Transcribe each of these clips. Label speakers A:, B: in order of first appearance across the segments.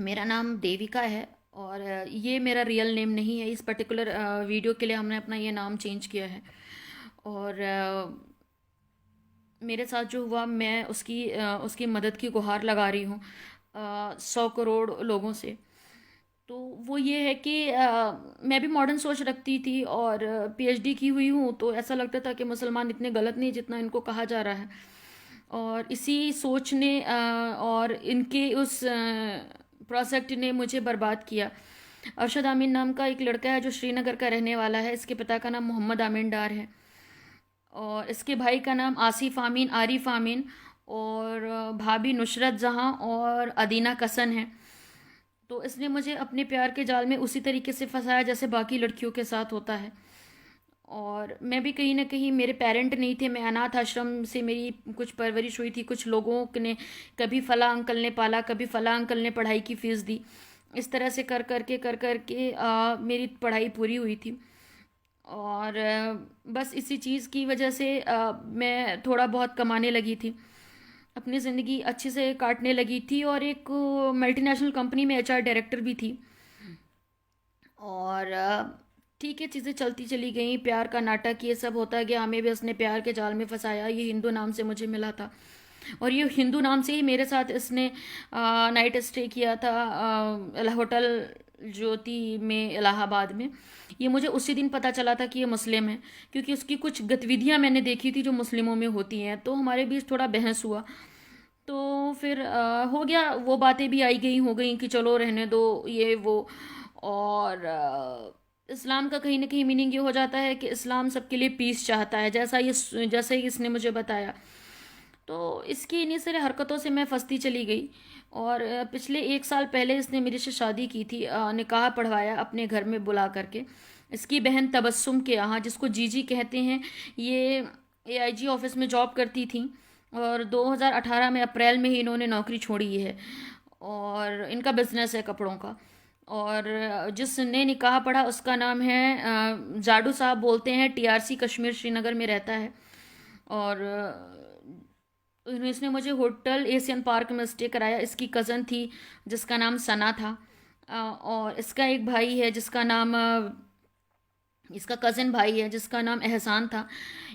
A: मेरा नाम देविका है और ये मेरा रियल नेम नहीं है। इस पर्टिकुलर वीडियो के लिए हमने अपना ये नाम चेंज किया है। और मेरे साथ जो हुआ, मैं उसकी मदद की गुहार लगा रही हूँ 100 करोड़ लोगों से। तो वो ये है कि मैं भी मॉडर्न सोच रखती थी और पीएचडी की हुई हूँ, तो ऐसा लगता था कि मुसलमान इतने गलत नहीं जितना इनको कहा जा रहा है। और इसी सोच ने और इनके उस प्रोजेक्ट ने मुझे बर्बाद किया। अरशद आमीन नाम का एक लड़का है जो श्रीनगर का रहने वाला है। इसके पिता का नाम मोहम्मद आमीन डार है और इसके भाई का नाम आसिफ आमीन, आरिफ आमीन, और भाभी नुसरत जहाँ और अदीना कसन है। तो इसने मुझे अपने प्यार के जाल में उसी तरीके से फंसाया जैसे बाकी लड़कियों के साथ होता है। और मैं भी कहीं ना कहीं, मेरे पेरेंट नहीं थे, मैं अनाथ आश्रम से मेरी कुछ परवरिश हुई थी। कुछ लोगों ने, कभी फला अंकल ने पाला, कभी फला अंकल ने पढ़ाई की फ़ीस दी। इस तरह से कर कर के मेरी पढ़ाई पूरी हुई थी। और बस इसी चीज़ की वजह से मैं थोड़ा बहुत कमाने लगी थी, अपनी ज़िंदगी अच्छे से काटने लगी थी और एक मल्टीनेशनल कंपनी में एचआर डायरेक्टर भी थी। और ठीक है, चीज़ें चलती चली गई, प्यार का नाटक ये सब होता गया। हमें भी उसने प्यार के जाल में फंसाया। ये हिंदू नाम से मुझे मिला था और ये हिंदू नाम से ही मेरे साथ इसने नाइट स्टे किया था होटल ज्योति में, इलाहाबाद में। ये मुझे उसी दिन पता चला था कि ये मुस्लिम है, क्योंकि उसकी कुछ गतिविधियां मैंने देखी थी जो मुस्लिमों में होती हैं। तो हमारे बीच थोड़ा बहस हुआ। तो फिर हो गया, वो बातें भी आई गई हो गई कि चलो रहने दो ये वो। और इस्लाम का कहीं ना कहीं मीनिंग ये हो जाता है कि इस्लाम सबके लिए पीस चाहता है, जैसा ही इसने मुझे बताया। तो इसकी इन्हीं सारी हरकतों से मैं फंसती चली गई। और पिछले 1 साल पहले इसने मेरे से शादी की थी, निकाह पढ़वाया अपने घर में बुला करके। इसकी बहन तबस्सुम के यहाँ, जिसको जीजी कहते हैं, ये एआईजी ऑफिस में जॉब करती थी और 2018 में अप्रैल में ही इन्होंने नौकरी छोड़ी है। और इनका बिजनेस है कपड़ों का। और जिसने निकाह पढ़ा उसका नाम है जाडू साहब, बोलते हैं, टीआरसी कश्मीर श्रीनगर में रहता है। और इसने मुझे होटल एशियन पार्क में स्टे कराया। इसकी कज़न थी जिसका नाम सना था, और इसका एक भाई है जिसका नाम इसका कज़न भाई है जिसका नाम एहसान था।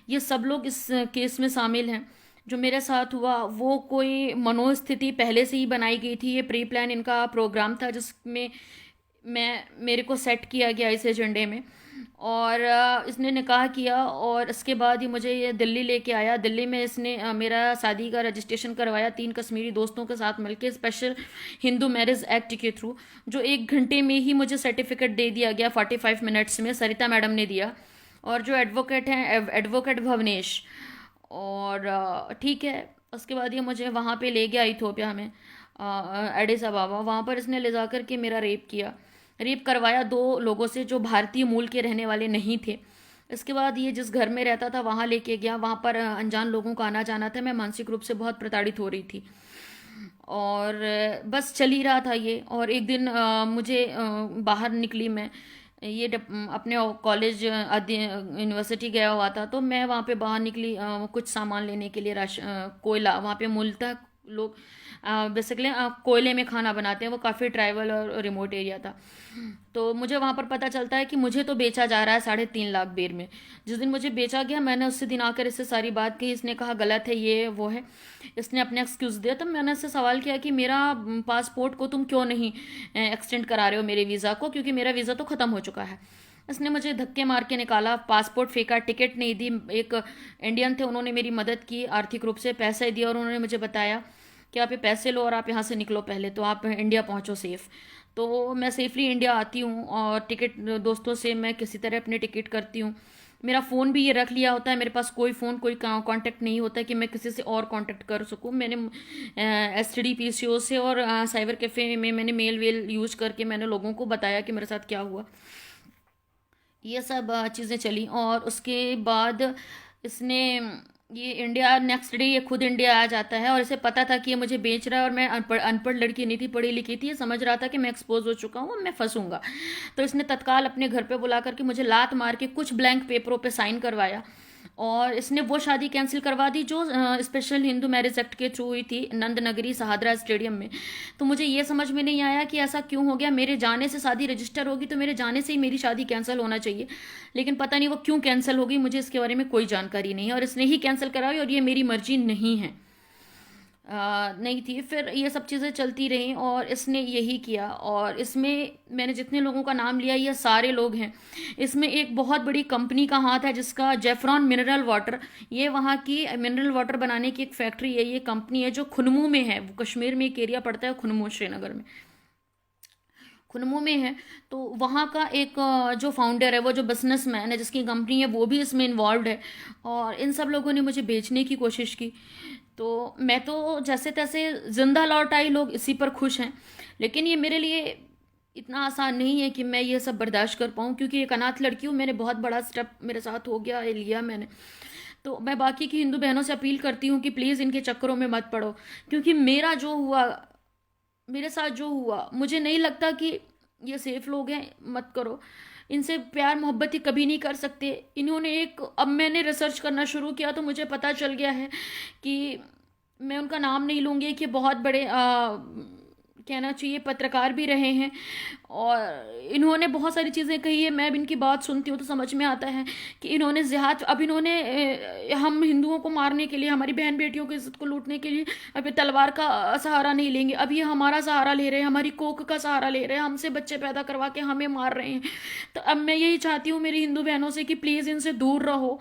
A: ये सब लोग इस केस में शामिल हैं। जो मेरे साथ हुआ वो कोई मनोस्थिति पहले से ही बनाई गई थी। ये प्री प्लान इनका प्रोग्राम था जिसमें मेरे को सेट किया गया इस एजेंडे में। और इसने निकाह किया और इसके बाद ही मुझे ये दिल्ली लेके आया। दिल्ली में इसने मेरा शादी का रजिस्ट्रेशन करवाया 3 कश्मीरी दोस्तों के साथ मिलके, स्पेशल हिंदू मैरिज एक्ट के थ्रू, जो 1 घंटे में ही मुझे सर्टिफिकेट दे दिया गया, 45 मिनट्स में सरिता मैडम ने दिया। और जो एडवोकेट हैं, एडवोकेट भवनेश। और ठीक है, उसके बाद ये मुझे वहाँ पे ले गया इथोपिया में, एडिस अबाबा। वहाँ पर इसने ले जा कर के मेरा रेप करवाया 2 लोगों से जो भारतीय मूल के रहने वाले नहीं थे। इसके बाद ये जिस घर में रहता था वहाँ लेके गया। वहाँ पर अनजान लोगों का आना जाना था। मैं मानसिक रूप से बहुत प्रताड़ित हो रही थी और बस चल ही रहा था ये। और एक दिन मुझे बाहर निकली मैं, ये अपने कॉलेज यूनिवर्सिटी गया हुआ था, तो मैं वहाँ पे बाहर निकली कुछ सामान लेने के लिए। कोयला, वहाँ पे मूलतः लोग बेसिकली कोयले में खाना बनाते हैं। वो काफ़ी ट्राइबल और रिमोट एरिया था। तो मुझे वहाँ पर पता चलता है कि मुझे तो बेचा जा रहा है 3.5 लाख बेर में। जिस दिन मुझे बेचा गया, मैंने उससे दिन आकर इससे सारी बात कही। इसने कहा गलत है, ये वो है। इसने अपने एक्सक्यूज़ दिया। तब मैंने इससे सवाल किया कि मेरा पासपोर्ट को तुम क्यों नहीं एक्सटेंड करा रहे हो, मेरे वीज़ा को, क्योंकि मेरा वीज़ा तो ख़त्म हो चुका है। इसने मुझे धक्के मार के निकाला, पासपोर्ट फेंका, टिकट नहीं दी। एक इंडियन थे, उन्होंने मेरी मदद की आर्थिक रूप से, पैसे दिए और उन्होंने मुझे बताया कि आप ये पैसे लो और आप यहाँ से निकलो, पहले तो आप इंडिया पहुँचो सेफ़। तो मैं सेफली इंडिया आती हूँ और टिकट दोस्तों से मैं किसी तरह अपने टिकट करती हूँ। मेरा फ़ोन भी ये रख लिया होता है, मेरे पास कोई फ़ोन, कोई कांटेक्ट नहीं होता है कि मैं किसी से और कांटेक्ट कर सकूँ। मैंने एसटीडी पीसीओ से और साइबर कैफ़े में मैंने मेल वेल यूज करके मैंने लोगों को बताया कि मेरे साथ क्या हुआ। ये सब चीज़ें चली और उसके बाद इसने, ये इंडिया, नेक्स्ट डे ये खुद इंडिया आ जाता है और इसे पता था कि ये मुझे बेच रहा है। और मैं अनपढ़ अनपढ़ लड़की नहीं थी, पढ़ी लिखी थी। ये समझ रहा था कि मैं एक्सपोज हो चुका हूँ, मैं फंसूंगा। तो इसने तत्काल अपने घर पे बुला करके मुझे लात मार के कुछ ब्लैंक पेपरों पे साइन करवाया और इसने वो शादी कैंसिल करवा दी जो स्पेशल हिंदू मैरिज एक्ट के थ्रू हुई थी नंद नगरी सहादरा स्टेडियम में। तो मुझे ये समझ में नहीं आया कि ऐसा क्यों हो गया। मेरे जाने से शादी रजिस्टर होगी तो मेरे जाने से ही मेरी शादी कैंसिल होना चाहिए, लेकिन पता नहीं वो क्यों कैंसिल होगी, मुझे इसके बारे में कोई जानकारी नहीं है। और इसने ही कैंसिल कराई और ये मेरी मर्जी नहीं है, नहीं थी। फिर ये सब चीज़ें चलती रहीं और इसने यही किया। और इसमें मैंने जितने लोगों का नाम लिया ये सारे लोग हैं। इसमें एक बहुत बड़ी कंपनी का हाथ है जिसका जेफ्रॉन मिनरल वाटर, ये वहाँ की मिनरल वाटर बनाने की एक फैक्ट्री है। ये कंपनी है जो खुनमू में है, वो कश्मीर में एक एरिया पड़ता है खुनमू, श्रीनगर में खुनमू में है। तो वहाँ का एक जो फाउंडर है, वो जो बिजनेसमैन है जिसकी कंपनी है, वो भी इसमें इन्वॉल्व है। और इन सब लोगों ने मुझे बेचने की कोशिश की। तो मैं तो जैसे तैसे जिंदा लौट आई, लोग इसी पर खुश हैं। लेकिन ये मेरे लिए इतना आसान नहीं है कि मैं ये सब बर्दाश्त कर पाऊँ, क्योंकि एक अनाथ लड़की हूँ। मैंने बहुत बड़ा स्टेप मेरे साथ हो गया, ये लिया मैंने। तो मैं बाकी की हिंदू बहनों से अपील करती हूँ कि प्लीज़ इनके चक्करों में मत पड़ो, क्योंकि मेरा जो हुआ, मेरे साथ जो हुआ, मुझे नहीं लगता कि ये सेफ लोग हैं। मत करो इनसे, प्यार मोहब्बत ही कभी नहीं कर सकते। इन्होंने एक, अब मैंने रिसर्च करना शुरू किया तो मुझे पता चल गया है कि मैं उनका नाम नहीं लूँगी, कि बहुत बड़े कहना चाहिए पत्रकार भी रहे हैं। और इन्होंने बहुत सारी चीज़ें कही है। मैं अब इनकी बात सुनती हूँ तो समझ में आता है कि इन्होंने जिहाद, अब इन्होंने हम हिंदुओं को मारने के लिए, हमारी बहन बेटियों की इज्जत को लूटने के लिए अब ये तलवार का सहारा नहीं लेंगे। अब ये हमारा सहारा ले रहे हैं, हमारी कोख का सहारा ले रहे हैं, हमसे बच्चे पैदा करवा के हमें मार रहे हैं। तो अब मैं यही चाहती हूँ मेरी हिंदू बहनों से कि प्लीज़ इनसे दूर रहो।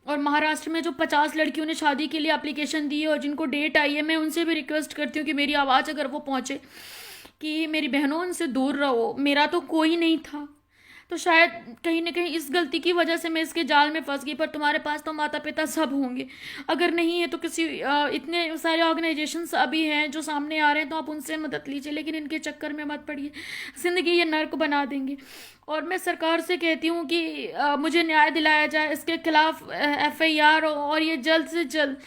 A: और महाराष्ट्र में जो 50 लड़कियों ने शादी के लिए एप्लीकेशन दी है और जिनको डेट आई है, मैं उनसे भी रिक्वेस्ट करती हूँ कि मेरी आवाज़ अगर वो पहुँचे कि मेरी बहनों उनसे दूर रहो। मेरा तो कोई नहीं था, तो शायद कहीं ना कहीं इस गलती की वजह से मैं इसके जाल में फंस गई। पर तुम्हारे पास तो माता पिता सब होंगे, अगर नहीं है तो किसी इतने सारे ऑर्गेनाइजेशंस अभी हैं जो सामने आ रहे हैं, तो आप उनसे मदद लीजिए। लेकिन इनके चक्कर में मत पड़िए, ज़िंदगी ये नर्क बना देंगे। और मैं सरकार से कहती हूँ कि मुझे न्याय दिलाया जाए, इसके खिलाफ FIR और ये जल्द से जल्द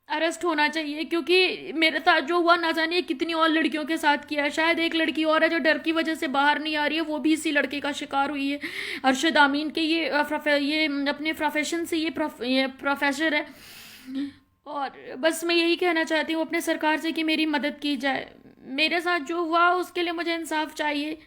A: अरेस्ट होना चाहिए। क्योंकि मेरे साथ जो हुआ, ना जानिए कितनी और लड़कियों के साथ किया है। शायद एक लड़की और है जो डर की वजह से बाहर नहीं आ रही है, वो भी इसी लड़के का शिकार हुई है, अरशद आमीन के। ये अपने प्रोफेशन से ये प्रोफेसर है। और बस मैं यही कहना चाहती हूँ अपने सरकार से कि मेरी मदद की जाए। मेरे साथ जो हुआ उसके लिए मुझे इंसाफ चाहिए।